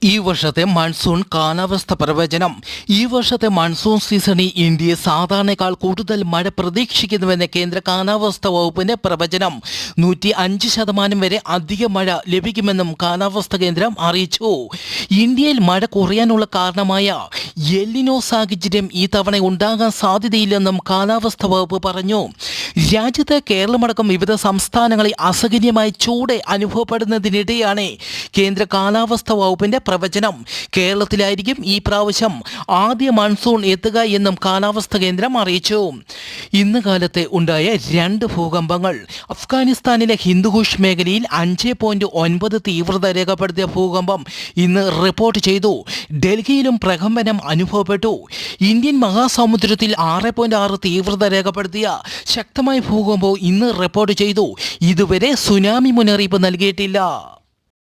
ഈ വർഷത്തെ മൺസൂൺ കാലാവസ്ഥ പ്രവചനം. ഈ വർഷത്തെ മൺസൂൺ സീസണിൽ ഇന്ത്യയെ സാധാരണയേക്കാൾ കൂടുതൽ മഴ പ്രതീക്ഷിക്കുന്നുവെന്ന് കേന്ദ്ര കാലാവസ്ഥാ വകുപ്പിന്റെ പ്രവചനം. 105% വരെ അധിക മഴ ലഭിക്കുമെന്നും കാലാവസ്ഥാ കേന്ദ്രം അറിയിച്ചു. ഇന്ത്യയിൽ മഴ കുറയാനുള്ള കാരണമായ എൽനിനോ സാഹചര്യം ഈ തവണ ഉണ്ടാകാൻ സാധ്യതയില്ലെന്നും കാലാവസ്ഥാ വകുപ്പ് പറഞ്ഞു. രാജ്യത്ത് കേരളമടക്കം വിവിധ സംസ്ഥാനങ്ങളിൽ അസഹനീയമായ ചൂട് അനുഭവപ്പെടുന്നതിനിടെയാണ് കേന്ദ്ര കാലാവസ്ഥാ വകുപ്പിന്റെ പ്രവചനം. കേരളത്തിലായിരിക്കും ഈ പ്രാവശ്യം ആദ്യ മൺസൂൺ എത്തുക എന്നും കാലാവസ്ഥാ കേന്ദ്രം അറിയിച്ചു. ഇന്ന് കാലത്തെ ഉണ്ടായ 2 ഭൂകമ്പങ്ങൾ. അഫ്ഗാനിസ്ഥാനിലെ ഹിന്ദുകുഷ് മേഖലയിൽ 5.9 തീവ്രത രേഖപ്പെടുത്തിയ ഭൂകമ്പം ഇന്ന് റിപ്പോർട്ട് ചെയ്തു. ഡൽഹിയിലും പ്രകമ്പനം അനുഭവപ്പെട്ടു. ഇന്ത്യൻ മഹാസമുദ്രത്തിൽ 6.6 തീവ്രത രേഖപ്പെടുത്തിയ ശക്തമായ ഭൂകമ്പവും ഇന്ന് റിപ്പോർട്ട് ചെയ്തു. ഇതുവരെ സുനാമി മുന്നറിയിപ്പ് നൽകിയിട്ടില്ല.